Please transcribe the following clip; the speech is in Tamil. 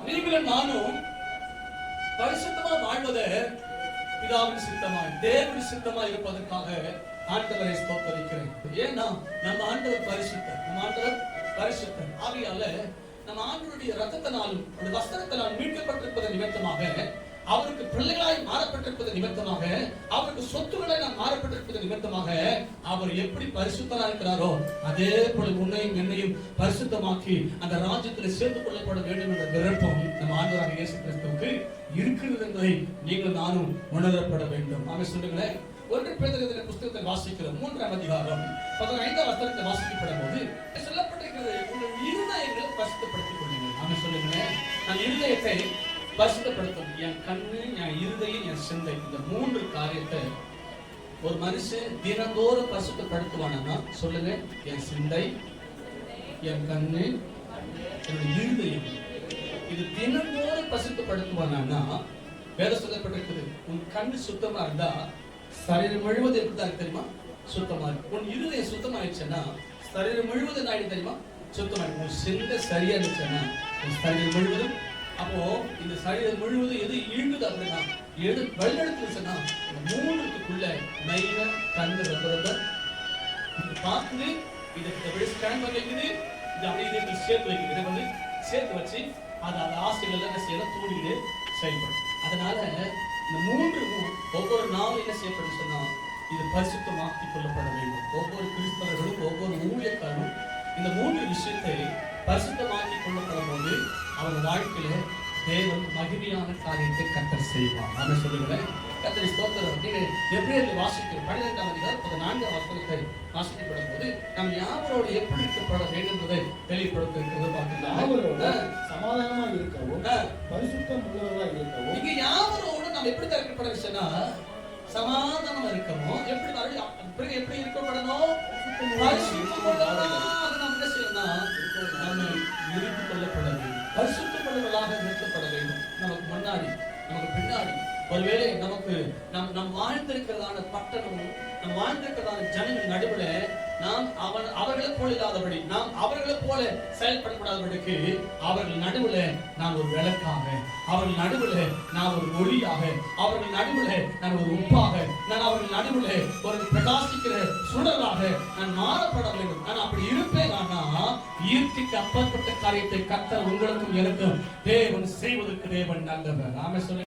நீங்களும் நானும் பரிசுத்தமா வாழ்வதை பிதாவின் சித்தமாய் தேவனுடைய சித்தமாய் இருப்பதற்காக ஆண்டவரை ஸ்தோத்திரிக்கிறேன். ஏன்னா நம்ம ஆண்டவர் பரிசுத்தர். ஆகையால நம்ம ஆண்டவருடைய ரத்தத்தினாலும் அந்த வஸ்திரத்தினால் மீட்கப்பட்டிருப்பதன் நிமித்தமாக, அவருக்கு பிள்ளைகளாய் மாறப்பட்டிருப்பதன் நிமித்தமாக, அவருக்கு சொத்துக்களை நாம் மாறப்பட்டிருப்பதன் நிமித்தமாக, அவர் எப்படி பரிசுத்தரா இருக்கிறாரோ அதே போல உன்னையும் என்னையும் பரிசுத்தமாக்கி அந்த ராஜ்யத்தில் சேர்ந்து கொள்ளப்பட வேண்டும் என்ற விருப்பம் நம்ம ஆண்டவராக இயேசு கிறிஸ்துவுக்கு இருக்கிறது என்பதை நீங்கள் நானும் உணரப்பட வேண்டும். நாம சொல்லுங்களேன், 1 பேதுரு புத்தகத்தை வாசிக்கிறோம், 3ஆம் அதிகாரம் 15ஆம் வசனத்தை வாசிக்கப்படும் போது சொல்லப்பட்டிருக்கிறது, உங்கள் இருதயங்களை பரிசுத்தப்படுத்திக் கொள்ளுங்கள். நாம சொல்லுங்களேன், நான் இருதயத்தை பரிசுத்தப்படுத்தும். என் கண்ணு, என் இருதயம், என் சிந்தை, இந்த 3 காரியத்தை ஒரு மனுஷன் தினந்தோறும் பரிசுத்தப்படுத்துவானா? சொல்லுங்க, என் சிந்தை, என் கண்ணு, என்னுடைய இருதயம், இது தினந்தோறும் பரிசுத்தப்படுத்துவானா? வேற சொல்லப்பட்டிருக்குது, உன் கண்ணு சுத்தமா இருந்தா சரீரம் முழுவதும் எப்படிதான் தெரியுமா? சுத்தமா இருக்கு. உன் இருதயம் சுத்தமாயிடுச்சுன்னா சரீரம் முழுவதும் ஆயிடும் தெரியுமா? சுத்தமாயிடும். உன் சிந்தை சரியா இருந்துச்சுன்னா உன் சரீரம் முழுவதும், அப்போ இந்த சரீரம் முழுவதும் எது இழுங்குது அப்படின்னா வழிநடத்துச்சுன்னா இந்த 3க்குள்ள மெயின கண்ணு ரொம்ப பார்க்குது. இதை ஸ்கேன் பண்ணி வைக்குது, இது அப்படியே இதை சேர்த்து வைக்குது. இதை வந்து சேர்த்து வச்சு அதை அந்த ஆசைகள் என்ன செய்யலாம், தூண்டிட்டு செயல்படும். அதனால இந்த 3ம் ஒவ்வொரு நாளும் என்ன செய்யப்படும் சொன்னா இது பரிசுத்தமாக்கிக் கொள்ளப்பட வேண்டும். ஒவ்வொரு கிறிஸ்தவர்களும் ஒவ்வொரு ஊழியக்காரரும் இந்த 3 விஷயத்தை பரிசுத்தமாக்கிக் கொள்ளப்படும் போது அவர் வாழ்க்கையில தேவன் மகிமையான காரியத்தை கர்த்தர் செய்வார். நாம சொல்லுங்களேன், கர்த்தரை ஸ்தோத்திரம். நீங்க எபிரேயரில் வாசிக்கிறோம் 12ஆம் அதிகாரம் 14ஆம் வசனத்தை வாசிக்கப்படும் போது நாம் யாவரோடு எப்படி இருக்கப்பட வேண்டும் என்பதை வெளிப்படுத்த இருக்கிறது பார்க்கலாம். சமாதானமா இருக்கவும் பரிசுத்தம் உள்ளவர்களா இருக்கவும். இங்க யாவரோடு நாம் எப்படி இருக்கப்பட விஷயம்னா சமாதானமா இருக்கணும். எப்படி இருக்கப்படணும்? பரிசுத்தமாக நாம் என்ன செய்யணும்? நம்ம இருத்துக் கொள்ளப்பட வேண்டும். பரிசுத்தப்படவர்களாக நிறுத்தப்பட வேண்டும். நமக்கு முன்னாடி, நமக்கு பின்னாடி, ஒருவேளை நமக்கு நம் வாழ்ந்திருக்கிறதான பட்டணமும் நம் வாழ்ந்திருக்கிறதான ஜனங்கள் நடுவுல நாம் அவர்களை போல இல்லாதபடி, நாம் அவர்களை போல செயல்படக்கூடாதபடிக்கு அவர்கள் நடுவுல நான் ஒரு விளக்காக, அவர்கள் நடுவுல நான் ஒரு ஒளியாக, அவர்கள் நடுவுல நான் ஒரு உப்பாக, நான் அவர்கள் நடுவுல ஒரு பிரகாசிக்கிற சுடராக நான் மாறப்பட வேண்டும். நான் அப்படி இருப்பேன். ஆனா இயற்கைக்கு அப்பாற்பட்ட காரியத்தை கர்த்தர் உங்களுக்கும் எனக்கும் தேவன் செய்வதற்கு தேவன் நல்லவர். நாம சொல்ல